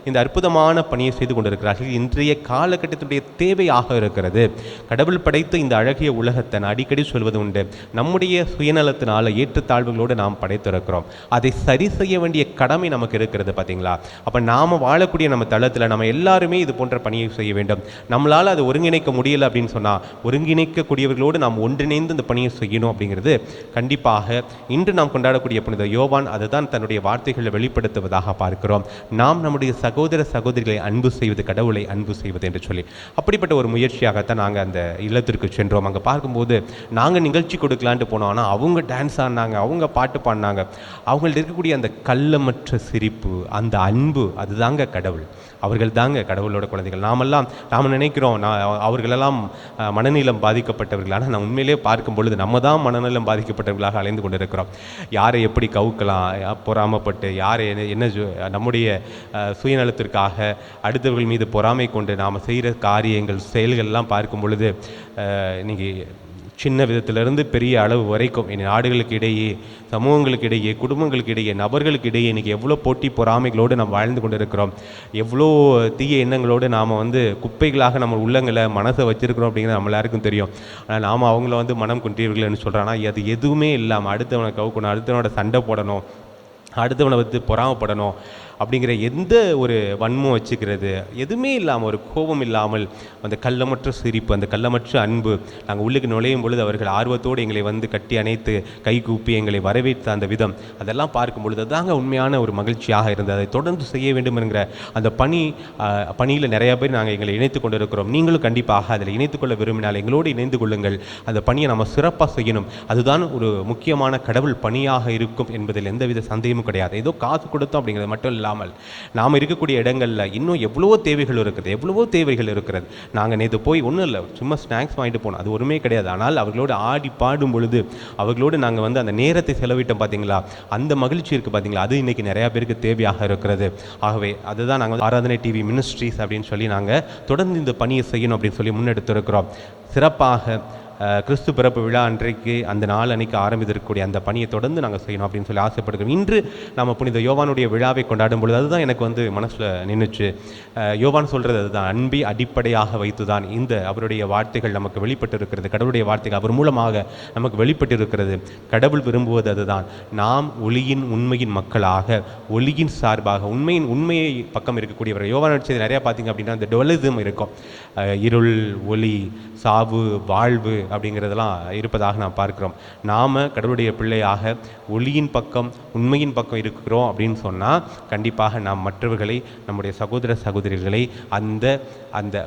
இந்த அற்புதமான பணியை செய்து கொண்டிருக்கிறார்கள். இன்றைய காலகட்டத்தினுடைய தேவையாக இருக்கிறது. கடவுள் படைத்த இந்த அழகிய உலகத்தை நான் அடிக்கடி சொல்வது உண்டு, நம்முடைய சுயநலத்தினால ஏற்றத்தாழ்வுகளோடு நாம் படைத்திருக்கிறோம். அதை சரி செய்ய வேண்டிய கடமை நமக்கு இருக்கிறது, பார்த்தீங்களா? அப்போ நாம் வாழக்கூடிய நம்ம தளத்தில் நம்ம எல்லாருமே இது போன்ற பணியை செய்ய வேண்டும். நம்மளால் அதை ஒருங்கிணைக்க முடியலை அப்படின்னு சொன்னால் ஒருங்கிணைக்கக்கூடியவர்களோடு நாம் ஒன்றிணைந்து இந்த பணியை செய்யணும் அப்படிங்கிறது கண்டிப்பாக இன்று நாம் கொண்டாடக்கூடிய புனித யோவான் அதுதான் தன்னுடைய வார்த்தைகளை வெளிப்படுத்துவதாக பார்க்கிறோம். நாம் நம்முடைய சகோதர சகோதரிகளை அன்பு செய்வது கடவுளை அன்பு செய்வது என்று சொல்லி அப்படிப்பட்ட ஒரு முயற்சியாகத்தான் நாங்கள் அந்த இல்லத்திற்கு சென்றோம். அங்கே பார்க்கும்போது நாங்கள் நிகழ்ச்சி கொடுக்கலான்ட்டு போனோம், ஆனால் அவங்க டான்ஸ் ஆடினாங்க, அவங்க பாட்டு பாடினாங்க. அவங்கள்ட்ட இருக்கக்கூடிய அந்த கள்ளமற்ற சிரிப்பு, அந்த அன்பு, அதுதாங்க கடவுள். அவர்கள் தாங்க கடவுளோட குழந்தைகள். நாம் நினைக்கிறோம் அவர்களெல்லாம் மனநலம் பாதிக்கப்பட்டவர்கள், ஆனால் நான் உண்மையிலே பார்க்கும் பொழுது நம்ம தான் மனநலம் பாதிக்கப்பட்டவர்களாக அலைந்து கொண்டிருக்கிறோம். யாரை எப்படி கவுக்கலாம் பொறாமப்பட்டு, யாரை என்ன நம்முடைய சுயநலத்திற்காக அடுத்தவர்கள் மீது பொறாமை கொண்டு நாம் செய்கிற காரியங்கள் செயல்கள்லாம் பார்க்கும் பொழுது நீங்கள் சின்ன விதத்திலிருந்து பெரிய அளவு வரைக்கும் நாடுகளுக்கு இடையே, சமூகங்களுக்கு இடையே, குடும்பங்களுக்கு இடையே, நபர்களுக்கு இடையே இன்றைக்கி எவ்வளோ போட்டி பொறாமைகளோடு நாம் வாழ்ந்து கொண்டு இருக்கிறோம். எவ்வளோ தீய எண்ணங்களோடு நாம் குப்பைகளாக நம்ம உள்ளங்களை மனசை வச்சுருக்கிறோம் அப்படிங்கிறது நம்ம எல்லாருக்கும் தெரியும். ஆனால் நாம் அவங்கள மனம் குன்றியவர்கள்னு சொல்கிறாங்கன்னா அது எதுவுமே இல்லாமல் அடுத்தவனை கவுக்கணும், அடுத்தவனோட சண்டை போடணும், அடுத்தவனை பொறாமப்படணும் அப்படிங்கிற எந்த ஒரு வன்மம் வச்சுக்கிறது எதுவுமே இல்லாமல், ஒரு கோபம் இல்லாமல், அந்த கள்ளமற்ற சிரிப்பு, அந்த கள்ளமற்ற அன்பு, நாங்கள் உள்ளுக்கு நுழையும் பொழுது அவர்கள் ஆர்வத்தோடு எங்களை வந்து கட்டி அணைத்து கை கூப்பி எங்களை வரவேற்ற அந்த விதம், அதெல்லாம் பார்க்கும் பொழுது அதுதாங்க உண்மையான ஒரு மகிழ்ச்சியாக இருந்தது. அதை தொடர்ந்து செய்ய வேண்டும் என்கிற அந்த பணியில் நிறைய பேர் நாங்கள் எங்களை இணைத்து கொண்டிருக்கிறோம். நீங்களும் கண்டிப்பாக அதில் இணைத்துக்கொள்ள விரும்பினால் எங்களோடு இணைந்து கொள்ளுங்கள். அந்த பணியை நம்ம சிறப்பாக செய்யணும். அதுதான் ஒரு முக்கியமான கடவுள் பணியாக இருக்கும் என்பதில் எந்தவித சந்தேகமும் கிடையாது. ஏதோ காசு கொடுத்தோம் அப்படிங்கிறது மட்டும் இல்லாமல் நாம் இருக்கக்கூடிய இடங்களில் இன்னும் எவ்வளவோ தேவைகள் இருக்கிறது. நாங்கள் நேற்று போய் ஒன்றும் இல்லை, சும்மா ஸ்நாக்ஸ் வாங்கிட்டு போனோம், அது ஒன்றுமே கிடையாது. ஆனால் அவர்களோடு ஆடி பாடும் பொழுது அவர்களோடு நாங்கள் வந்து அந்த நேரத்தை செலவிட்டோம் பார்த்தீங்களா, அந்த மகிழ்ச்சி இருக்குது பார்த்தீங்களா, அது இன்றைக்கி நிறையா பேருக்கு தேவையாக இருக்கிறது. ஆகவே அதுதான் நாங்கள் ஆராதனை டிவி மினிஸ்ட்ரிஸ் அப்படின்னு சொல்லி நாங்கள் தொடர்ந்து இந்த பணியை செய்யணும் அப்படின்னு சொல்லி முன்னெடுத்திருக்கிறோம். சிறப்பாக கிறிஸ்து பிறப்பு விழா அன்றைக்கு அந்த நாள் அன்றைக்கு ஆரம்பித்திருக்கக்கூடிய அந்த பணியை தொடர்ந்து நாங்கள் செய்யணும் அப்படின்னு சொல்லி ஆசைப்படுகிறோம். இன்று நம்ம புனித யோவானுடைய விழாவை கொண்டாடும் பொழுது அதுதான் எனக்கு வந்து மனசில் நின்றுச்சு. யோவான் சொல்கிறது அதுதான், அன்பை அடிப்படையாக வைத்து தான் இந்த அவருடைய வார்த்தைகள் நமக்கு வெளிப்பட்டு இருக்கிறது. கடவுளுடைய வார்த்தைகள் அவர் மூலமாக நமக்கு வெளிப்பட்டு இருக்கிறது. கடவுள் விரும்புவது அதுதான், நாம் ஒளியின் உண்மையின் மக்களாக, ஒளியின் சார்பாக, உண்மையை பக்கம் இருக்கக்கூடியவர். யோவான் செய்தி நிறையா பார்த்தீங்க அப்படின்னா அந்த டுவலிசம் இருக்கும், இருள் ஒளி, சாவு வாழ்வு அப்படிங்கிறதெல்லாம் இருப்பதாக நாம் பார்க்கிறோம். நாம் கடவுளுடைய பிள்ளையாக ஒளியின் பக்கம் உண்மையின் பக்கம் இருக்கிறோம் அப்படின்னு சொன்னால் கண்டிப்பாக நாம் மற்றவர்களை, நம்முடைய சகோதர சகோதரிகளை அந்த அந்த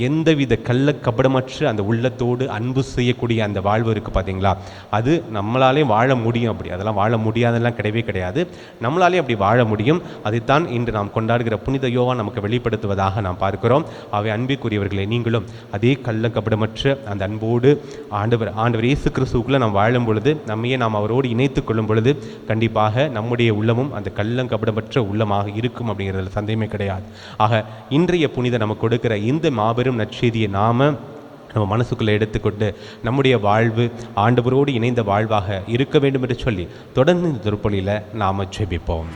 எந்தவித கள்ளக்கபடமற்ற அந்த உள்ளத்தோடு அன்பு செய்யக்கூடிய அந்த வாழ்வு இருக்குது பார்த்தீங்களா, அது நம்மளாலே வாழ முடியும். அப்படி அதெல்லாம் வாழ முடியாதெல்லாம் கிடையவே கிடையாது, நம்மளாலே அப்படி வாழ முடியும். அதைத்தான் இன்று நாம் கொண்டாடுகிற புனித யோவான் நமக்கு வெளிப்படுத்துவதாக நாம் பார்க்கிறோம். அவை அன்பிற்குரியவர்களை, நீங்களும் அதே கள்ளக்கபடமற்ற அந்த அன்போடு ஆண்டவர் இயேசு கிறிஸ்துவுக்குள்ளே நாம் வாழும் பொழுது, நம்மையே நாம் அவரோடு இணைத்து கொள்ளும் பொழுது கண்டிப்பாக நம்முடைய உள்ளமும் அந்த கள்ளங்கபடமற்ற உள்ளமாக இருக்கும் அப்படிங்கிறதுல சந்தேகமே கிடையாது. ஆக இன்றைய புனித நமக்கு கொடுக்கிற இந்த மாபெரும் நற்செய்தியை நம்ம மனசுக்குள்ளே எடுத்துக்கொண்டு நம்முடைய வாழ்வு ஆண்டவரோடு இணைந்த வாழ்வாக இருக்க வேண்டும் என்று சொல்லி தொடர்ந்து இந்த திருப்பலியில் நாம் ஜெபிப்போம்.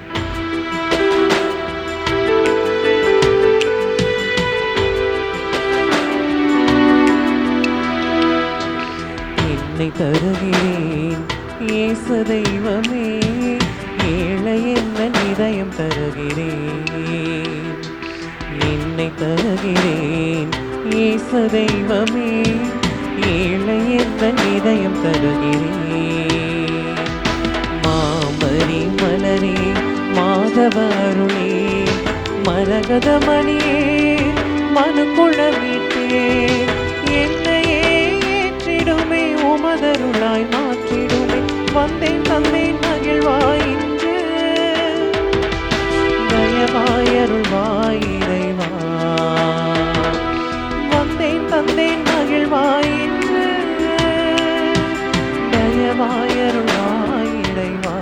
என்னை தருகிறேன் இயேசு தெய்வமே, ஏழை என்ன இதயம் தருகிறேன். என்னை தருகிறேன் இயேசு தெய்வமே, ஏழை என்ன இதயம் தருகிறேன். மாமரி மலரே மாதவருளே, மரகத மணியே மனுக்குளவிட்டே, என்னையே ஏற்றிடுமே உமதருளாய் மாற்றிடுமே. வந்தேன் தந்தேன் மகிழ்வாய் இன்று, தயவாயருள்வாய் இறைவா. வந்தேன் தந்தேன் மகிழ்வாய் இன்று, தயவாயருள்வாய் இறைவா.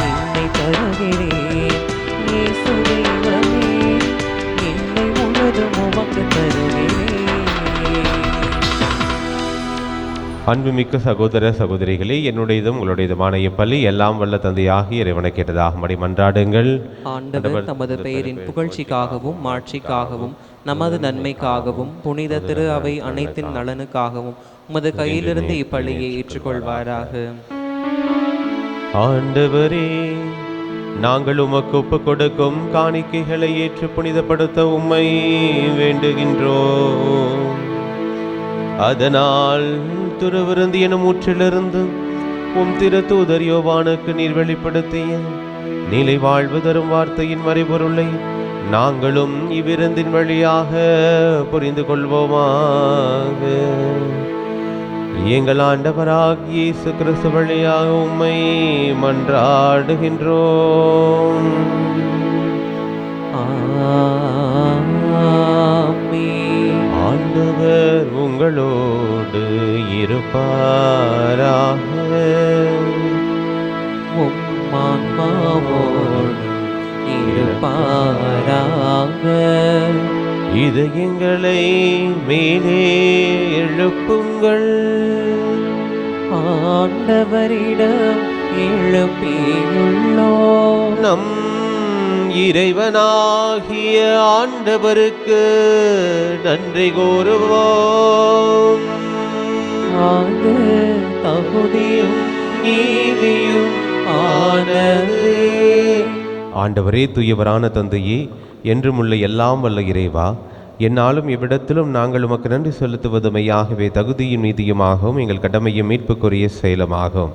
என்னை தருகிறேன் இயேசு தெய்வமே, என்னை முழுதும் உமக்கு தருகிறேன். அன்புமிக்க சகோதர சகோதரிகளே, என்னுடையதும் உங்களுடையதுமான இப்பள்ளி எல்லாம் வல்ல தந்தையாகி இறைவனை கேட்டதாகும்படி மன்றாடுங்கள். ஆண்டவர் தமது பெயரின் புகழ்ச்சிக்காகவும் மாட்சிக்காகவும் நமது நன்மைக்காகவும் புனித திரு அவை அனைத்தின் நலனுக்காகவும் உமது கையிலிருந்து இப்பள்ளியை ஏற்றுக்கொள்வாராக. ஆண்டவரே, நாங்கள் உமக்கு ஒப்புக் கொடுக்கும் காணிக்கைகளை ஏற்று புனிதப்படுத்த உம்மை வேண்டுகின்றோம். அதனால் திருவிருந்து எனும் ஊற்றிலிருந்து திரு தூதர் யோவானுக்கு நீர் வெளிப்படுத்திய நிலை வாழ்வு தரும் வார்த்தையின் மறைபொருளை நாங்களும் இவ்விருந்தின் வழியாக புரிந்து கொள்வோமாக. எங்கள் ஆண்டவராகிய இயேசு கிறிஸ்து வழியாக உம்மை மன்றாடுகின்றோம். ஆண்டவர் உங்களோடு இருப்பாராக. இதயங்களை மேலே எழுப்புங்கள். ஆண்டவரிடம் எழுப்பியுள்ளோம். நம் இறைவனாகிய ஆண்டவருக்கு நன்றி கூறுவோம். அது தகுதியும் நீதியும் ஆனது. ஆண்டவரே, தூயவரான தந்தையே, என்றுமுள்ள எல்லாம் வல்ல இறைவா, என்னாலும் இவ்விடத்திலும் நாங்கள் உமக்கு நன்றி செலுத்துவது மெய்யாகவே தகுதியும் நீதியுமாகவும் எங்கள் கடமையும் மீட்புக்குரிய செயலுமாகும்.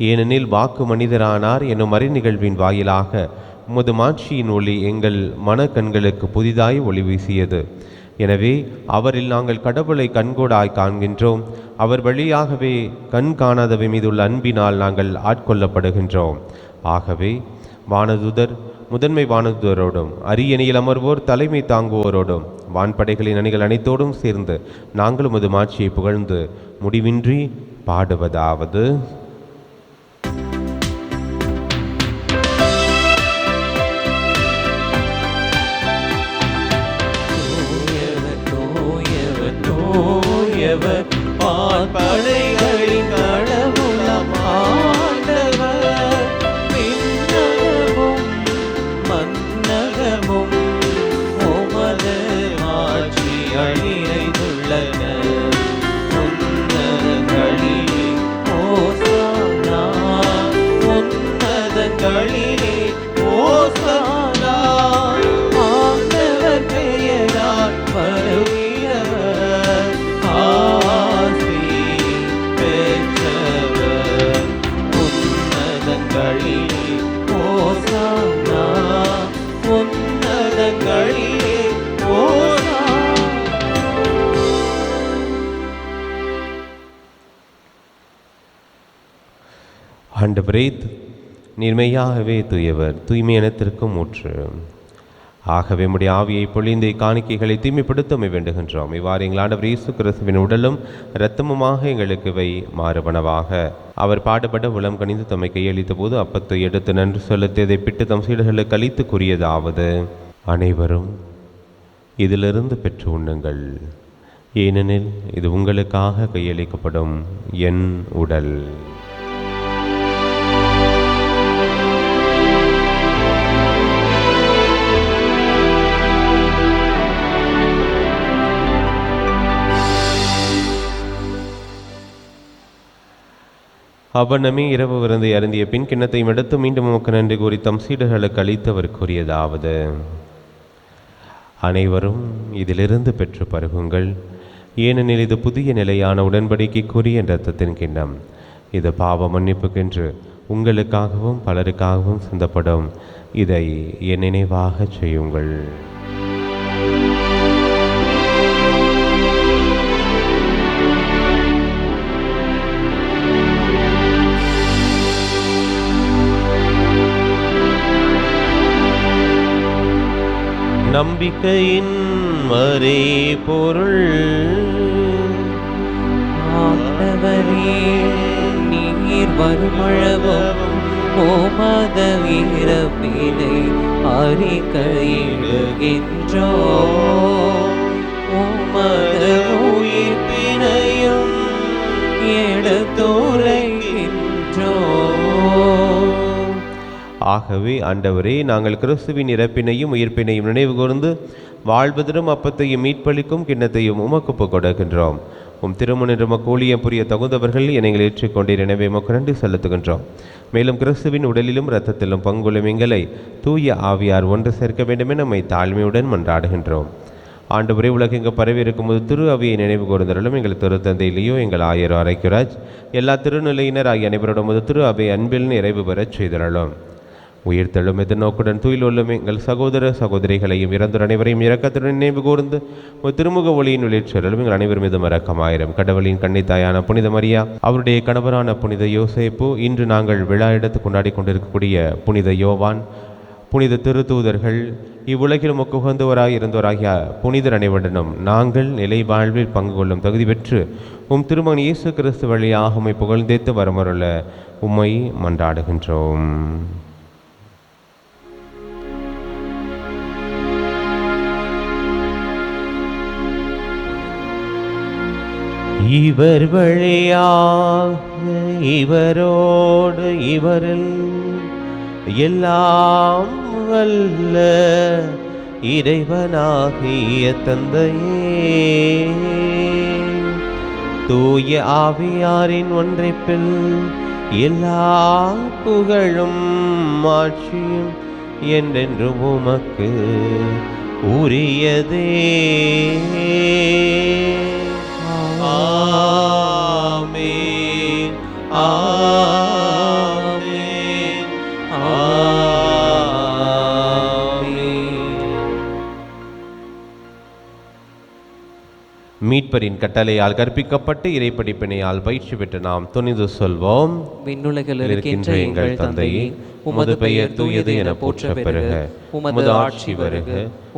ஏனெனில் வாக்கு மனிதரானார் என்னும் மறைநிகழ்வின் வாயிலாக உமது மாட்சியின் ஒளி எங்கள் மனக்கண்களுக்கு புதிதாய் ஒளி வீசியது. எனவே அவரில் நாங்கள் கடவுளை கண்கூடாய் காண்கின்றோம். அவர் வழியாகவே கண் காணாதவை மீதுள்ள அன்பினால் நாங்கள் ஆட்கொள்ளப்படுகின்றோம். ஆகவே வானதுதர், முதன்மை வானதுதரோடும் அரியணையில் அமர்வோர், தலைமை தாங்குவோரோடும் வான்படைகளின் அணிகள் அனைத்தோடும் சேர்ந்து நாங்கள் உமது மாட்சியை புகழ்ந்து முடிவின்றி பாடுவதாவது: படைகளின் கடவுளாம் ஆண்டவர், விண்ணகமும் மன்னகமும் உமது ஆட்சியால் நிறைந்துள்ளன. உன்னதங்களிலே ஓசானா, உன்னதங்களிலே ஓசானா, ஆண்டவர் பெயரால் வருகிறவர், ஆசி பெற்றவர். உன்னதங்களிலே ஓசானா, உன்னதங்களிலே ஓசானா. ஆண்டவரே, நீர்மையாகவே தூயவர், தூய்மை இனத்திற்கும் ஊற்று. ஆகவே உம்முடைய ஆவியை பொழிந்து காணிக்கைகளை தூய்மைப்படுத்த வேண்டுகின்றோம். இவ்வாறு எங்கள் ஆண்டவர் இயேசு கிறிஸ்துவின் உடலும் இரத்தமுமாக எங்களுக்கு இவை மாறுபனவாக. அவர் பாடுபட உளம் கனிந்து தம்மை கையளித்த போது அப்பத்தை எடுத்து நன்றி செலுத்தியதை பிட்டு தம் சீடர்களுக்கு அளித்து கூறியதாவது: அனைவரும் இதிலிருந்து பெற்று உண்ணுங்கள், ஏனெனில் இது உங்களுக்காக கையளிக்கப்படும் என் உடல். அவ்வண்ணமே இரவு விருந்தை அருந்திய பின் கிண்ணத்தையும் எடுத்து மீண்டும் உமக்கு நன்றி கூறி தம் சீடர்களுக்கு அளித்தவர் கூறியதாவது: அனைவரும் இதிலிருந்து பெற்று பருகுங்கள், ஏனெனில் இது புதிய நிலையான உடன்படிக்கைக்குரிய இரத்தத்தின் கிண்ணம். இது பாவ மன்னிப்புக்கென்று உங்களுக்காகவும் பலருக்காகவும் சிந்தப்படும். இதை என் நினைவாக செய்யுங்கள். நம்பிக்கையின் மறை பொருள். ஆண்டவரே, நீர் வருமளவும் உமத இறப்பினை அறிக்கையிடுகின்றோம், உமது உயிர்ப்பினையும் எடுத்துரைக்கின்றோம். ஆகவே ஆண்டவரே, நாங்கள் கிறிஸ்துவின் இறப்பினையும் உயிர்ப்பினையும் நினைவு கூர்ந்து வாழ்வதரும் அப்பத்தையும் மீட்பளிக்கும் கிண்ணத்தையும் உமக்கு ஒப்புக் கொடுக்கின்றோம். உம் திருமுன்னின்று உமக்கு ஊழியம் புரிய தகுந்தவர்கள் எங்களை ஏற்றுக்கொண்டீர். எனவே உமக்கு நன்றி செலுத்துகின்றோம். மேலும் கிறிஸ்துவின் உடலிலும் இரத்தத்திலும் பங்குள்ளும் எங்களை தூய ஆவியார் ஒன்று சேர்க்க வேண்டும் என நம்மை தாழ்மையுடன் மன்றாடுகின்றோம். ஆண்டவரே, உலகெங்கு பரவி இருக்கும்போது திரு அவையை நினைவு கூர்ந்தருளும். எங்கள் திருத்தந்தையிலேயோ எங்கள் ஆயரோ அரைக்குராஜ் எல்லா திருநிலையினர் ஆகிய அனைவரோடும் திரு அவை அன்பில் நிறைவு பெறச் செய்தருளும். உயிர்த்தெழும் எதிர்நோக்குடன் துயிலுள்ளும் எங்கள் சகோதர சகோதரிகளையும் இறந்தோர் அனைவரையும் இரக்கத்துடன் நினைவு கூர்ந்து திருமுக ஒளியின் ஒளிச்செல்லும் எங்கள் அனைவர் மீதும் இரக்கமாயிரம். கடவுளின் கன்னித்தாயான புனித மரியா, அவருடைய கணவரான புனித யோசேப்பு, இன்று நாங்கள் விழா எடுத்து கொண்டாடி கொண்டிருக்கக்கூடிய புனித யோவான், புனித திருத்தூதர்கள், இவ்வுலகில் உகந்தவராய் இருந்தவராகிய புனிதர் அனைவருடனும் நாங்கள் நிலை வாழ்வில் பங்கு கொள்ளும் தகுதி பெற்று உம் திருமகன் இயேசு கிறிஸ்து வழியாக உம்மை புகழ்ந்தேத்து வரமருள உம்மை மன்றாடுகின்றோம். இவர் வழியாக இவரோடு இவரில் எல்லாம் வல்ல இறைவனாகிய தந்தையே, தூய ஆவியாரின் ஒன்றைப்பில் எல்லா புகழும் ஆட்சியும் என்றென்றும் உமக்கு உரியதே. ஆமென், ஆமென், ஆமென். மீட்பரின் கட்டளையால் கற்பிக்கப்பட்டு இறைப்படிப்பினையால் பயிற்சி பெற்று நாம் துணிந்து சொல்வோம். விண்ணுலகில் இருக்கின்ற எங்கள் தந்தையே, உமது பெயர் தூயது என போற்ற பெறுக. உமது ஆட்சி வருக.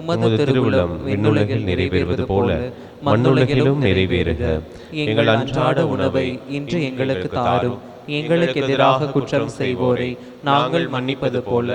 உமது திருவுளம் விண்ணுலகில் நிறைவேறுவது போல மண்ணுலகிலும் நிறைவேறுக. எங்கள் அன்றாட உணவை இன்று எங்களுக்கு தாரும். எங்களுக்கு எதிராக குற்றம் செய்வோரை நாங்கள் மன்னிப்பது போல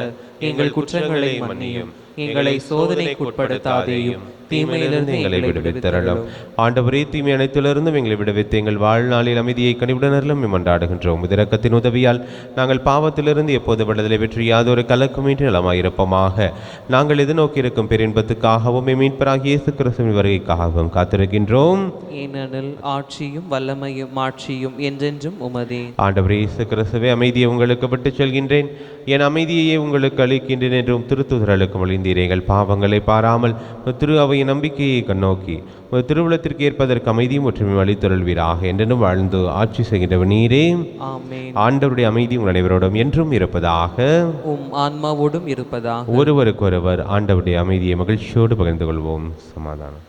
எங்கள் குற்றங்களை மன்னியும். எங்களை சோதனைக்கு உட்படுத்தாதேயும், தீமையிலிருந்து எங்களை விடுவித்தருளும். ஆண்டவரே, தீமை அனைத்திலிருந்தும் எங்களை விடுவித்து எங்கள் வாழ்நாளில் அமைதியை கனிவுடனருளும் மன்றாடுகின்றோம். இரக்கத்தின் உதவியால் நாங்கள் பாவத்திலிருந்து எப்போது விடுதலை பெற்று யாதொரு கலக்கமின்றி நலமாயிருப்போமாக. நாங்கள் எதிர்நோக்கி இருக்கும் பெரின்பத்துக்காகவும் மீட்பராகிய இயேசு கிறிஸ்துவின் வருகைக்காகவும் காத்திருக்கின்றோம். ஏனெனில் ஆட்சியும் வல்லமையும் மாட்சியும் என்றென்றும் உமதே. ஆண்டவரே இயேசு கிறிஸ்துவே, அமைதியை உங்களுக்கு விட்டுச் செல்கின்றேன், என் அமைதியையே உங்களுக்கு அளிக்கின்றேன் என்றும் திருத்துதர்களுக்கு மொழிந்தீர். எங்கள் பாவங்களை பாராமல் திரு அவையின் நம்பிக்கையை கண்ணோக்கி திருவுளத்திற்கு ஏற்பதற்கு அமைதியும் ஒற்றுமையும் அளித்தருள்வீராக. என்றென்றும் வாழ்ந்து ஆட்சி செய்கின்றவர் நீரே. ஆமென். ஆண்டவருடைய அமைதி உங்கள் அனைவரோடும் என்றும் இருப்பதாக. ஆன்மாவோடும் இருப்பதாக. ஒருவருக்கொருவர் ஆண்டவருடைய அமைதியை மகிழ்ச்சியோடு பகிர்ந்து கொள்வோம். சமாதானம்.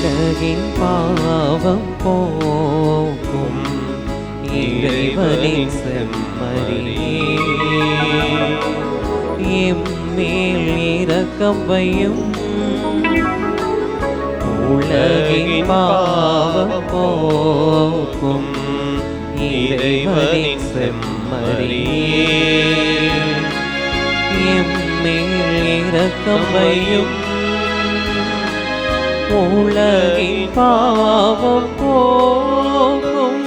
உலகின் பாவம் போக்கும் இறைவனின் செம்மறியே, எம்மேல் இரக்கம் வையும். உலகின் பாவம் போக்கும் இறைவனின் செம்மறியே, எம்மேல் இரக்கம் வையும். உலகின் பாவம் போக்கும்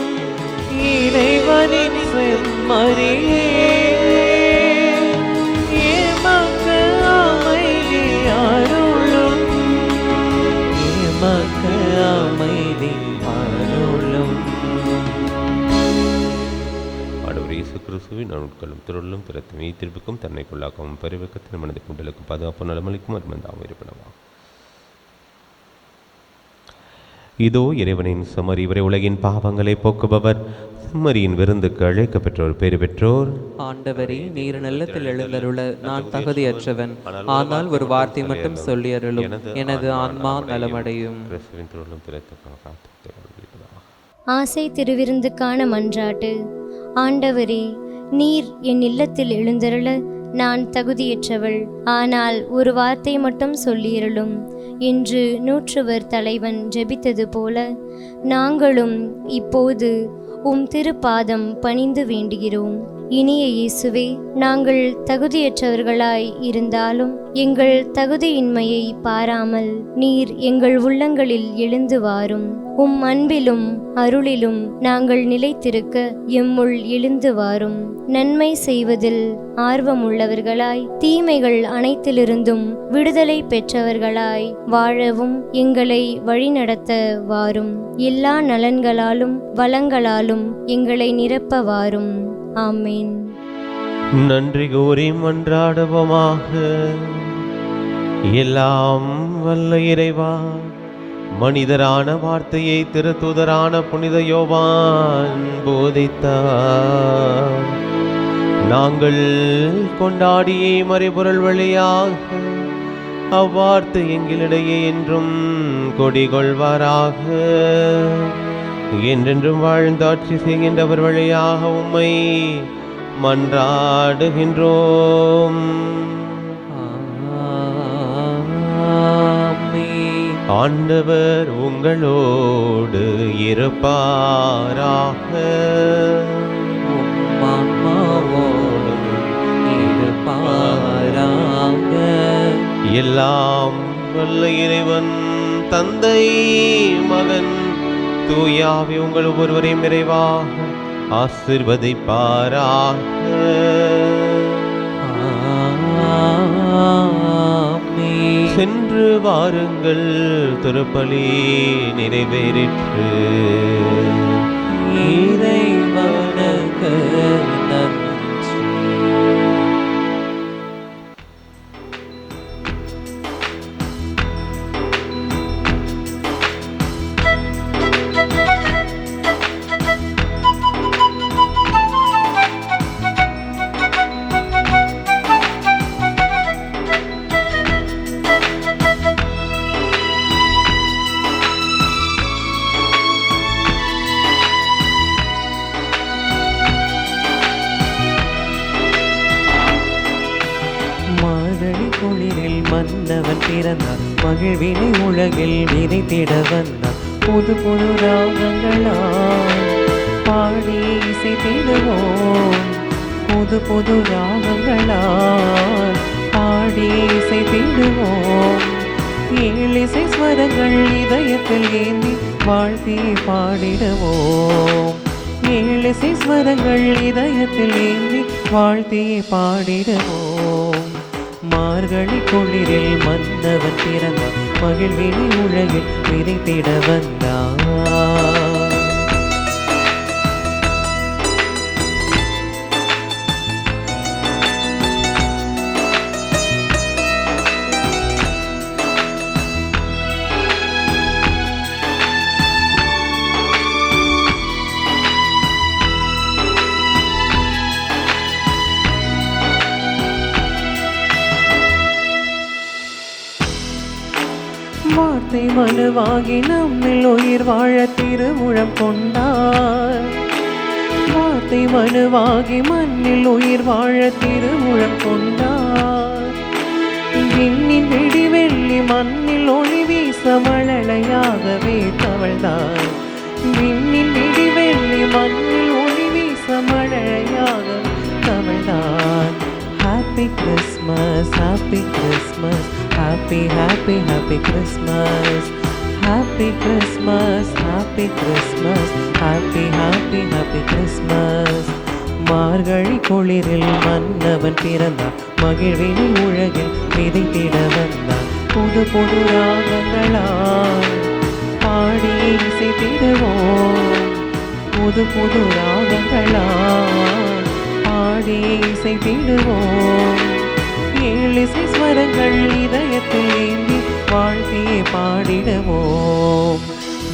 இறைவனின் செம்மறியே, எமக்கு அமைதி அருளும். எமக்கு அமைதி அருளும். ஆண்டவர் இயேசு கிறிஸ்துவின் அருட்களும் திருளும் பிறத்துமே திருப்பிக்கும் தன்னைக்குள்ளாகவும் பெருவக்கத்தின் மனதை குண்டலுக்கும் பாதுகாப்பு நலமளிக்கும் அருமந்தாகவும் இருப்பிடமாக. இதோ இறைவனின் செம்மறி, இவரை உலகின் பாவங்களை போக்குபவர். செம்மறியின் விருந்துக்கு அழைக்க பெற்றோர் பேறு பெற்றோர். ஆண்டவரே, நீர் நல்லத்தில் எழுந்தருள நான் தகுதியற்றவன், ஆனால் ஒரு வார்த்தை மட்டும் சொல்லி அருளும், எனது ஆன்மா நலமடையும். ஆசை திருவிருந்துக்கான மன்றாட்டு. ஆண்டவரே, நீர் என் இல்லத்தில் எழுந்தருள நான் தகுதியற்றவள், ஆனால் ஒரு வார்த்தை மட்டும் சொல்லியருளும் என்று நூற்றுவர் தலைவன் ஜெபித்தது போல நாங்களும் இப்போது உம் திருப்பாதம் பணிந்து வேண்டுகிறோம். இனிய இயேசுவே, நாங்கள் தகுதியற்றவர்களாய் இருந்தாலும் எங்கள் தகுதியின்மையை பாராமல் நீர் எங்கள் உள்ளங்களில் எழுந்து வாரும். உம் அன்பிலும் அருளிலும் நாங்கள் நிலைத்திருக்க எம்முள் எழுந்து வாரும். நன்மை செய்வதில் ஆர்வமுள்ளவர்களாய், தீமைகள் அனைத்திலிருந்தும் விடுதலை பெற்றவர்களாய் வாழவும் எங்களை வழிநடத்த வாரும். எல்லா நலன்களாலும் வளங்களாலும் எங்களை நிரப்ப வாரும். ஆமேன். நன்றி கூறி மன்றாடுவோமாக. எல்லாம் வல்ல இறைவா, மனிதரான வார்த்தையை திருத்தூதரான புனித யோவான் போதித்தார். நாங்கள் கொண்டாடிய மறைபொருள் வழியாக அவ்வார்த்தை எங்களிடையே என்றும் கொடிகொள்வாராக. என்றென்றும் வாழ்ந்தாட்சி செய்கின்றவர் வழியாக உம்மை மன்றாடுகின்றோம். ஆண்டவர் உங்களோடு இருப்பாராக. எல்லாம் வல்ல இறைவன் தந்தை, மகன், தூயாவி உங்கள் ஒவ்வொருவரையும் நிறைவாக ஆசீர்வதிப்பாராக. ஆமென். சென்று வாருங்கள், திருப்பலி நிறைவேறிற்று. இறைவனுக்கு நன்றி. மார்கழி குளிரில் மன்னவன் பிறந்தார், மகிழ்வினை உலகில் விதைத்திட வந்தார். புது புது ராகங்களால் பாடி இசைத்திடுவோம், புது புது ராகங்களால் பாடி இசைத்திடுவோம். ஏழிசை ஸ்வரங்கள் இதயத்தில் ஏந்தி வாழ்த்தி பாடிடுவோம், ஏழிசை ஸ்வரங்கள் இதயத்தில் ஏந்தி வாழ்த்தி பாடிடுவோம். மார்கழி குளிரில் மன்னவன் பிறந்தார், மகிழ்வினை உலகில் விதைத்திட வந்தார். வார்த்தை மனுவாகி நம்மில் உயிர் வாழ திருவுளம் கொண்டார், வார்த்தை மனுவாகி மண்ணில் உயிர் வாழ திருவுளம் கொண்டார். விண்ணின் விடி வெள்ளி மண்ணில் ஒளி வீச மழலையாகவே தவழ்ந்தார், விண்ணின் விடி வெள்ளி மண்ணில் ஒளி வீச மழலையாக தவழ்ந்தார். Happy Christmas, Happy Christmas, Happy, Happy, Happy Christmas. Happy Christmas, Happy Christmas, Happy, Happy, Happy Christmas. மார்கழி குளிரில் மன்னவன் பிறந்தார், மகிழ்வினை உலகில் விதைத்திட வந்தார். புது புது ராகங்களால் பாடி இசைத்திடுவோம், புது புது ராகங்களால் பாடி இசைத்திடுவோம். ஏழிசை ஸ்வரங்கள் இதயத்தில் ஏந்தி வாழ்த்தியே பாடிடுவோம்.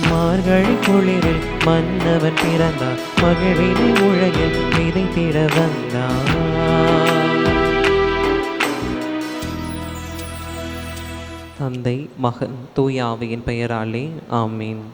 மார்கழி குளிரில் மன்னவன் பிறந்தார், மகிழ்வினை உலகில் விதைத்திட வந்தார். தந்தை, மகன், தூய ஆவியின் பெயராலே ஆமீன்.